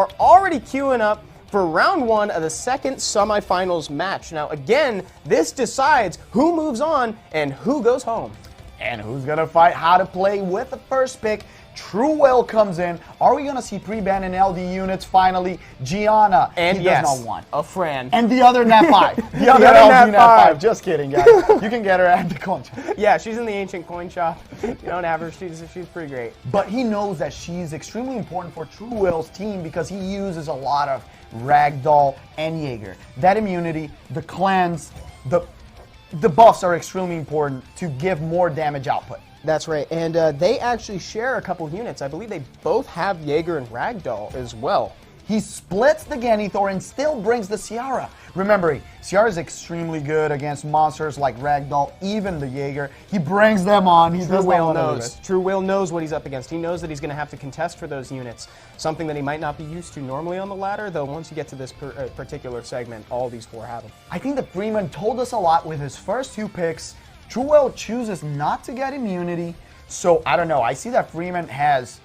are already queuing up for round 1 of the second semifinals match. Now again, this decides who moves on and who goes home. And who's gonna fight how to play with the first pick? TrueWhale comes in. Are we gonna see pre-ban and LD units finally? Gianna, and he yes, does not want. a friend. And the other Nat 5. The other LD Nat 5. Just kidding, guys. You can get her at the coin shop. Yeah, she's in the ancient coin shop. You don't have her, she's pretty great. But he knows that she's extremely important for TrueWhale's team because he uses a lot of Ragdoll and Jaeger. That immunity, the cleanse, the buffs are extremely important to give more damage output. That's right, and they actually share a couple units. I believe they both have Jaeger and Ragdoll as well. He splits the Genethor and still brings the Ciara. Remember, Ciara is extremely good against monsters like Ragdoll, even the Jaeger. He brings them on. He TrueWhale knows. TrueWhale knows what he's up against. He knows that he's going to have to contest for those units, something that he might not be used to normally on the ladder, though once you get to this particular segment, all these 4 have them. I think that Freeman told us a lot with his first 2 picks. TrueWhale chooses not to get immunity, so I don't know. I see that Freeman has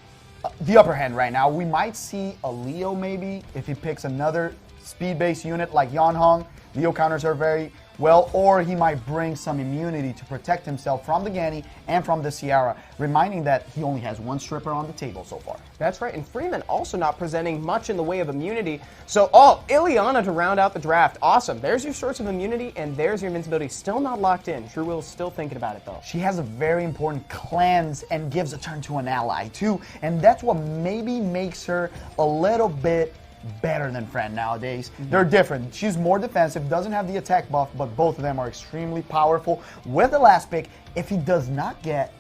the upper hand right now. We might see a Leo maybe if he picks another speed-based unit like Yanhong. Leo counters are very well, or he might bring some immunity to protect himself from the Genny and from the Ciara, reminding that he only has 1 stripper on the table so far. That's right, and Freeman also not presenting much in the way of immunity. So, Ileana to round out the draft. Awesome. There's your source of immunity, and there's your invincibility. Still not locked in. TrueWhale's still thinking about it, though. She has a very important cleanse and gives a turn to an ally, too, and that's what maybe makes her a little bit better than Fran nowadays. They're different. She's more defensive, doesn't have the attack buff, but both of them are extremely powerful. With the last pick, if he does not get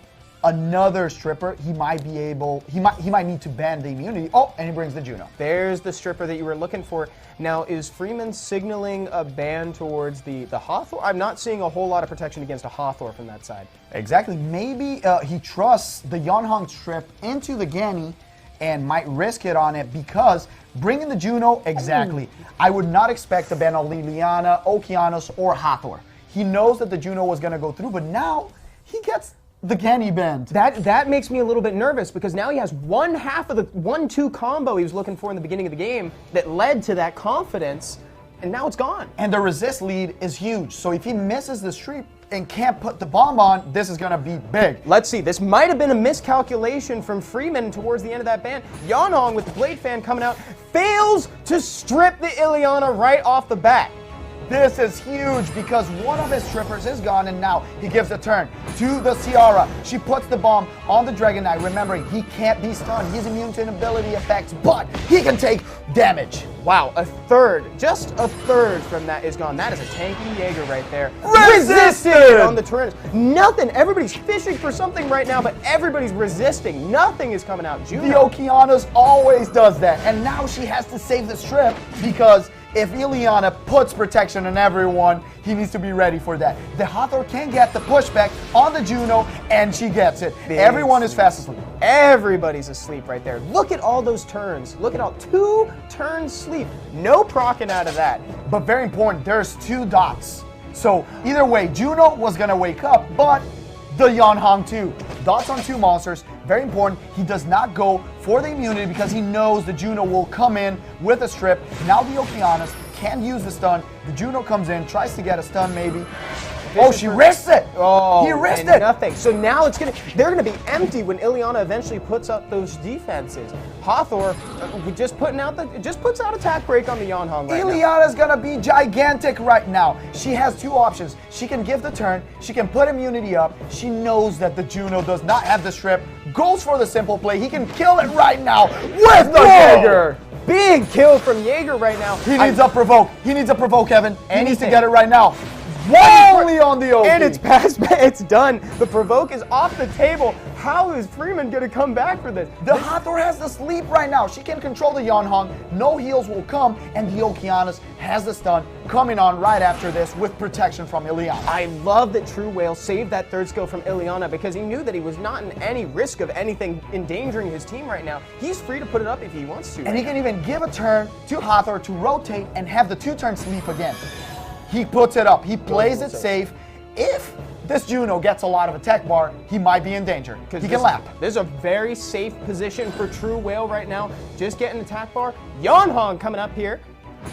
another stripper, he might need to ban the immunity. Oh, and he brings the Juno. There's the stripper that you were looking for. Now, is Freeman signaling a ban towards the Hathor? I'm not seeing a whole lot of protection against a Hathor from that side. Exactly. Maybe he trusts the Yanhong strip into the Genny and might risk it on it because bringing the Juno, exactly. I would not expect to ban on Liliana, Okeanos, or Hathor. He knows that the Juno was going to go through, but now he gets the Genny banned. That makes me a little bit nervous because now he has 1/2 of the 1-2 combo he was looking for in the beginning of the game that led to that confidence, and now it's gone. And the resist lead is huge, so if he misses the streak and can't put the bomb on, this is going to be big. Let's see. This might have been a miscalculation from Freeman towards the end of that ban. Yanhong with the Blade Fan coming out fails to strip the Ileana right off the bat. This is huge because one of his strippers is gone, and now he gives a turn to the Ciara. She puts the bomb on the Dragon Knight. Remembering, he can't be stunned. He's immune to inability effects, but he can take damage. Wow, just a third from that is gone. That is a tanky Jaeger right there. Resisted on the turns. Nothing. Everybody's fishing for something right now, but everybody's resisting. Nothing is coming out. The Okeanos always does that, and now she has to save the strip because if Ileana puts protection on everyone, he needs to be ready for that. The Hathor can get the pushback on the Juno, and she gets it. Everyone is fast asleep. Everybody's asleep right there. Look at all those turns. Look at all 2 turns sleep. No proccing out of that. But very important, there's 2 dots. So either way, Juno was going to wake up, but the Yanhong too. Dots on 2 monsters, very important. He does not go for the immunity because he knows the Juno will come in with a strip. Now the Okeanos can use the stun. The Juno comes in, tries to get a stun maybe. Oh, she risked it! Oh, he risked it! Nothing. So now they're gonna be empty when Ileana eventually puts up those defenses. Hathor just puts out attack break on the Yanhong right now. Ileana's gonna be gigantic right now. She has 2 options. She can give the turn, she can put immunity up. She knows that the Juno does not have the strip, goes for the simple play. He can kill it right now with the Jaeger. Big kill from Jaeger right now. He needs a provoke. He needs a provoke, Kevin. He needs to get it right now. Only on the OP. And it's past, it's done. The provoke is off the table. How is Freeman going to come back for this? The Hathor has the sleep right now. She can control the Yanhong. No heals will come, and the Okeanos has the stun coming on right after this with protection from Ileana. I love that TrueWhale saved that 3rd skill from Ileana because he knew that he was not in any risk of anything endangering his team right now. He's free to put it up if he wants to. And he can even give a turn to Hathor to rotate and have the 2-turn sleep again. He puts it up. He plays it safe. if this Juno gets a lot of attack bar, he might be in danger. He can lap. This is a very safe position for TrueWhale right now. Just getting attack bar. Yeonhong coming up here.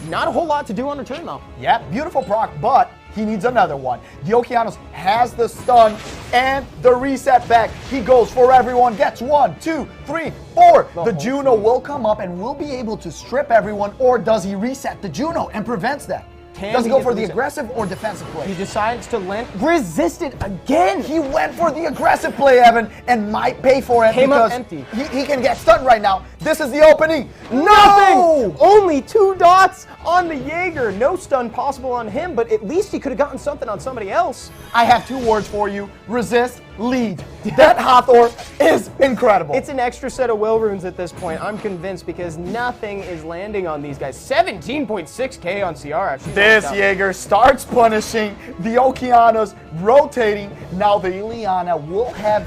Not a whole lot to do on return, though. Yeah, beautiful proc, but he needs another one. The Okeanos has the stun and the reset back. He goes for everyone, gets 1, 2, 3, 4. The Juno will come up and will be able to strip everyone, or does he reset the Juno and prevents that? Does he go for the aggressive or defensive play? He decides to land. Resisted again. He went for the aggressive play, Evan, and might pay for it Came up because empty. He can get stunned right now. This is the opening. Nothing! No! Only 2 dots on the Jaeger. No stun possible on him, but at least he could have gotten something on somebody else. I have 2 words for you. Resist, lead. That Hathor is incredible. It's an extra set of will runes at this point, I'm convinced, because nothing is landing on these guys. 17.6k on Ciara. This Jaeger starts punishing the Okeanos, rotating. Now the Ileana will have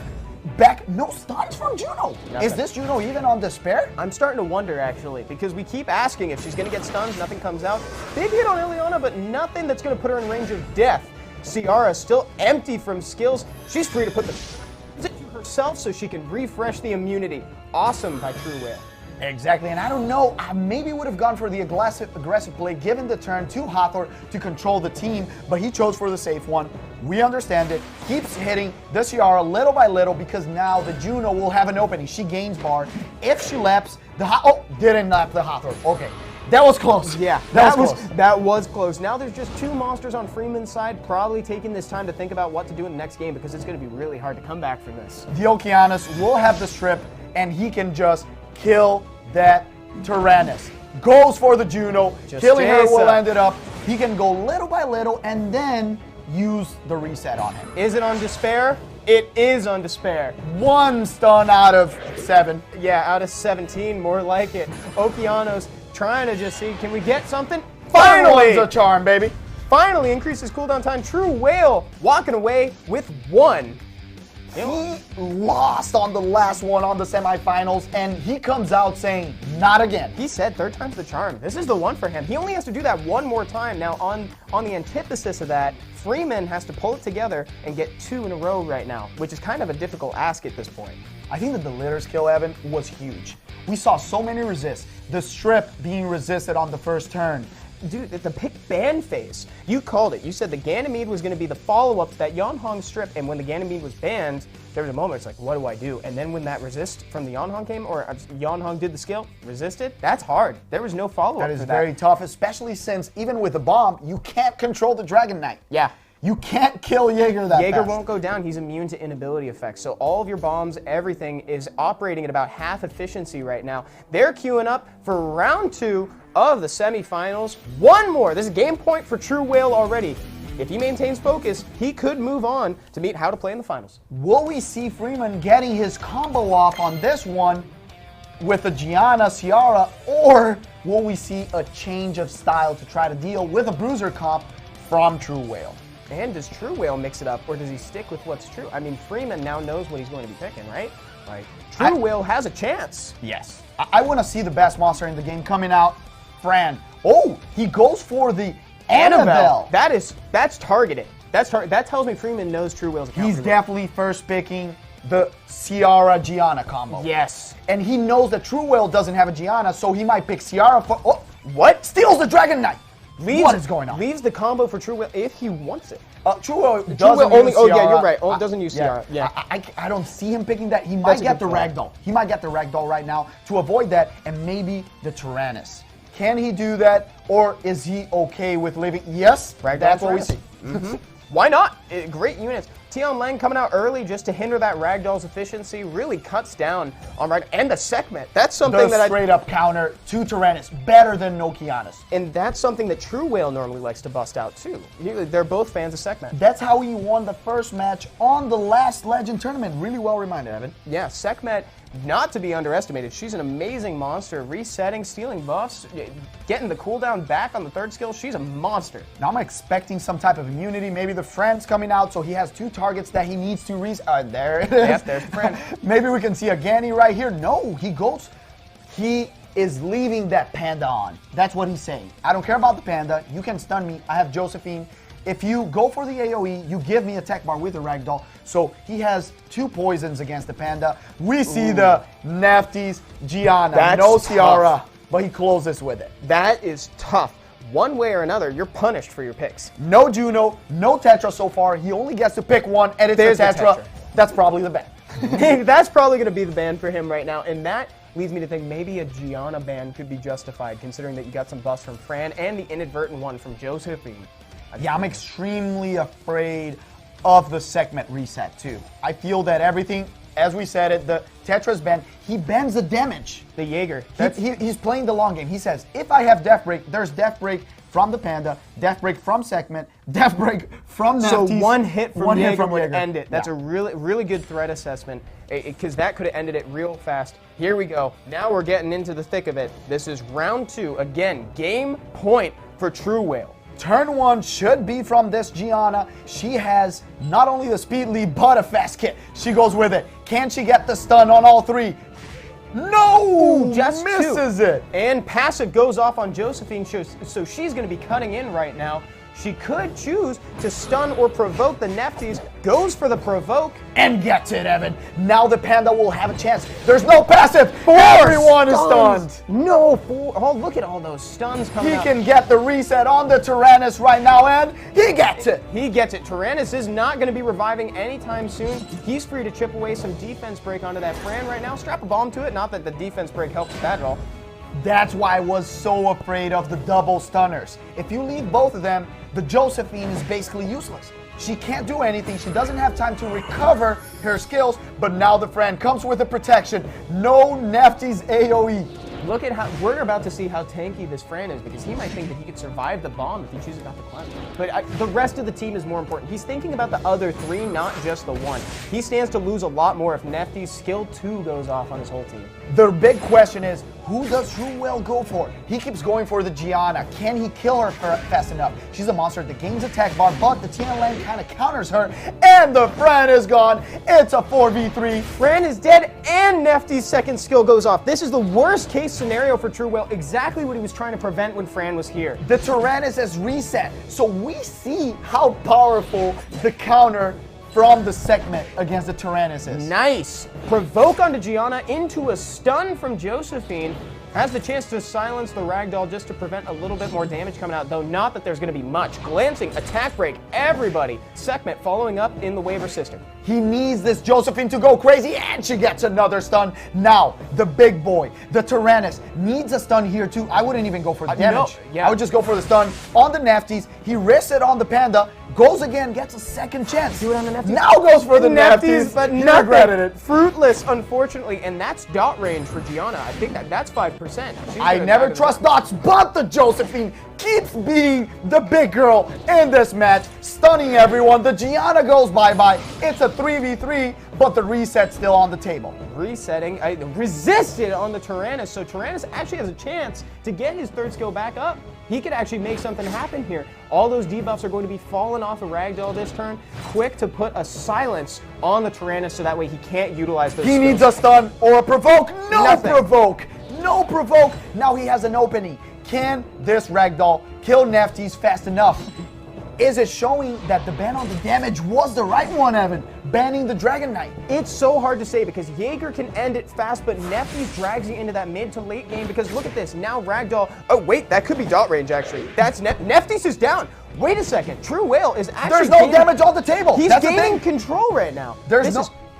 back no stuns from Juno. Nothing. Is this Juno even on despair? I'm starting to wonder, actually, because we keep asking if she's going to get stuns, nothing comes out. Big hit on Ileana, but nothing that's going to put her in range of death. Ciara still empty from skills. She's free to put the to herself so she can refresh the immunity. Awesome by TrueWhale. Exactly, and I don't know, I maybe would have gone for the aggressive play, given the turn to Hathor to control the team, but he chose for the safe one. We understand it. Keeps hitting the Ciara little by little because now the Juno will have an opening. She gains bar. If she laps, didn't lap the Hathor. Okay, that was close. Yeah, that was close. Now there's just 2 monsters on Freeman's side, probably taking this time to think about what to do in the next game because it's going to be really hard to come back from this. The Okeanos will have the strip, and he can just kill that Tyrannus. Goes for the Juno. Killing her will end it up. He can go little by little and then use the reset on him. Is it on despair? It is on despair. 1 stun out of 7. Yeah, out of 17, more like it. Okeanos trying to just see, can we get something? Finally! It's a charm, baby. Finally increases cooldown time. TrueWhale walking away with 1. He lost on the last one on the semifinals, and he comes out saying, not again. He said 3rd time's the charm. This is the one for him. He only has to do that 1 more time. Now, on the antithesis of that, Freeman has to pull it together and get 2 in a row right now, which is kind of a difficult ask at this point. I think that the Litter's kill, Evan, was huge. We saw so many resists. The strip being resisted on the first turn. Dude, the pick ban phase, you called it. You said the Ganymede was going to be the follow-up to that Yeonhong strip, and when the Ganymede was banned, there was a moment, it's like, what do I do? And then when that resist from the Yeonhong came, or Yeonhong did the skill, resisted, that's hard. There was no follow-up for that. That is very tough, especially since even with the bomb, you can't control the Dragon Knight. Yeah. You can't kill Jaeger that Jaeger fast. won't go down. He's immune to inability effects. So all of your bombs, everything is operating at about half efficiency right now. They're queuing up for round 2 of the semifinals. 1 more. This is game point for TrueWhale already. If he maintains focus, he could move on to meet how to play in the finals. Will we see Freeman getting his combo off on this one with the Gianna Ciara, or will we see a change of style to try to deal with a bruiser comp from TrueWhale? And does TrueWhale mix it up, or does he stick with what's true? I mean, Freeman now knows what he's going to be picking, right? Like, TrueWhale has a chance. Yes. I want to see the best monster in the game coming out. Fran. Oh, he goes for the Annabelle. That's targeted. That tells me Freeman knows TrueWhale's account. He's definitely first picking the Ciara Gianna combo. Yes. And he knows that TrueWhale doesn't have a Gianna, so he might pick Ciara for... Oh, what? Steals the Dragon Knight. What is going on? Leaves the combo for TrueWhale if he wants it. TrueWhale doesn't only. use Ciara. Oh yeah, you're right. Oh, doesn't use Ciara. Yeah. I don't see him picking that. He might get the Ragdoll. He might get the Ragdoll right now to avoid that, and maybe the Tyrannus. Can he do that, or is he okay with leaving? Yes, that's what we see. Mm-hmm. Why not? Great units. Tion Lang coming out early just to hinder that Ragdoll's efficiency really cuts down on Ragdoll. And the Sekhmet. That's something that straight up counter to Tyrannus. Better than Nokianis. And that's something that TrueWhale normally likes to bust out too. They're both fans of Sekhmet. That's how he won the first match on the last Legend tournament. Really well reminded, Evan. Yeah, Sekhmet, not to be underestimated. She's an amazing monster. Resetting, stealing buffs, getting the cooldown back on the 3rd skill. She's a monster. Now I'm expecting some type of immunity. Maybe the friend's coming out, so he has 2 targets that he needs to reset. There it is. Yep, there's the friend. Maybe we can see a Ganny right here. No, he is leaving that panda on. That's what he's saying. I don't care about the panda. You can stun me. I have Josephine. If you go for the AoE, you give me a tech bar with a ragdoll. So he has 2 poisons against the Panda. We see the Nafty's Gianna. That's no Ciara, tough. but he closes with it. That is tough. One way or another, you're punished for your picks. No Juno, no Tetra so far. He only gets to pick one, and it's There's a the Tetra. Tetra. That's probably the ban. That's probably going to be the ban for him right now, and that leads me to think maybe a Gianna ban could be justified, considering that you got some buffs from Fran and the inadvertent one from Josephine. Yeah, I'm extremely afraid of the segment reset, too. I feel that everything, as we said it, the Tetra's ban, he bans the damage. The Jaeger. He's playing the long game. He says, if I have Death Break, there's Death Break from the Panda, Death Break from Segment, Death Break from Nafty's. So one hit from Jaeger would Jaeger. end it. That's a really good threat assessment, because that could have ended it real fast. Here we go. Now we're getting into the thick of it. This is round 2. Again, game point for TrueWhale. Turn 1 should be from this Gianna. She has not only the speed lead, but a fast kit. She goes with it. Can she get the stun on all 3? No! Just misses 2. it. And passive goes off on Josephine, so she's going to be cutting in right now. She could choose to stun or provoke the Nefties. Goes for the provoke. And gets it, Evan. Now the Panda will have a chance. There's no passive. 4 Everyone is stuns. stunned. No, 4. Oh, look at all those stuns coming He out. can get the reset on the Tyrannus right now, and he gets it. He gets it. Tyrannus is not going to be reviving anytime soon. He's free to chip away some defense break onto that Fran right now. Strap a bomb to it. Not that the defense break helps that at all. That's why I was so afraid of the double stunners. If you leave both of them, the Josephine is basically useless. She can't do anything. She doesn't have time to recover her skills, but now the Fran comes with a protection. No Nafty's AoE. Look at how we're about to see how tanky this Fran is, because he might think that he could survive the bomb if he chooses not to climb. But the rest of the team is more important. He's thinking about the other 3, not just the 1. He stands to lose a lot more if Nefty's skill 2 goes off on his whole team. The big question is, who does TrueWhale go for? He keeps going for the Gianna. Can he kill her fast enough? She's a monster that gains attack bar, but the TN lane kind of counters her, and the Fran is gone. It's a 4v3. Fran is dead, and Nefty's second skill goes off. This is the worst case scenario for TrueWhale, exactly what he was trying to prevent when Fran was here. The Tyrannus has reset, so we see how powerful the counter from the segment against the Tyrannus is. Nice. Provoke onto Gianna into a stun from Josephine. Has the chance to silence the Ragdoll just to prevent a little bit more damage coming out, though not that there's going to be much. Glancing, attack break, everybody. Segment following up in the waiver system. He needs this Josephine to go crazy, and she gets another stun. Now, the big boy, the Tyrannus, needs a stun here too. I wouldn't even go for the damage. Yeah. I would just go for the stun on the Nafties. He risks it on the Panda, goes again, gets a second chance. Do it on the Nefties. Now goes for the Nafties, but he nothing. regretted it. Fruitless, unfortunately, and that's dot range for Gianna. I think that's 5%. She's I gonna never die to trust dots, but the Josephine keeps being the big girl in this match, stunning everyone. The Gianna goes bye-bye. It's a 3v3, but the reset's still on the table. Resetting, resisted on the Tyrannus, so Tyrannus actually has a chance to get his third skill back up. He could actually make something happen here. All those debuffs are going to be falling off of Ragdoll this turn. Quick to put a silence on the Tyrannus so that way he can't utilize those He skills. needs a stun or a provoke. No Nothing. provoke. No provoke. Now he has an opening. Can this Ragdoll kill Nefties fast enough? Is it showing that the ban on the damage was the right one, Evan? Banning the Dragon Knight. It's so hard to say because Jaeger can end it fast, but Nefties drags you into that mid to late game because look at this. Now Ragdoll, oh wait, that could be dot range actually. That's Nefties is down. Wait a second, TrueWhale is actually There's no damage on the table. He's That's the gaining thing. control right now. There's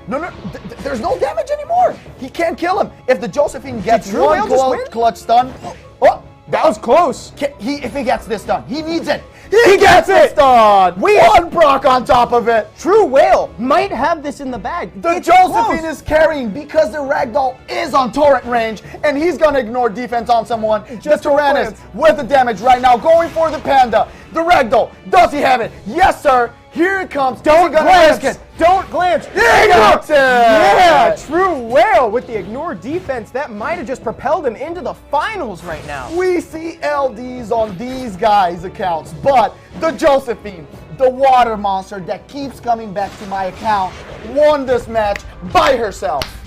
there's no damage anymore. He can't kill him. If the Josephine gets Did TrueWhale one just win? clutch stun, oh, That was close. if he gets this done, he needs it. He gets it. this done. One proc on top of it. TrueWhale might have this in the bag. The It's Josephine close. is carrying because the Ragdoll is on torrent range, and he's gonna ignore defense on someone. Just the Tyrannus glance. with the damage right now, going for the Panda. The Ragdoll, does he have it? Yes, sir. Here it comes. Don't Is he gonna glance. risk it? Don't glance. He got it. Yeah, TrueWhale with the ignore defense. That might have just propelled him into the finals right now. We see LDs on these guys' accounts, but the Josephine, the water monster that keeps coming back to my account, won this match by herself.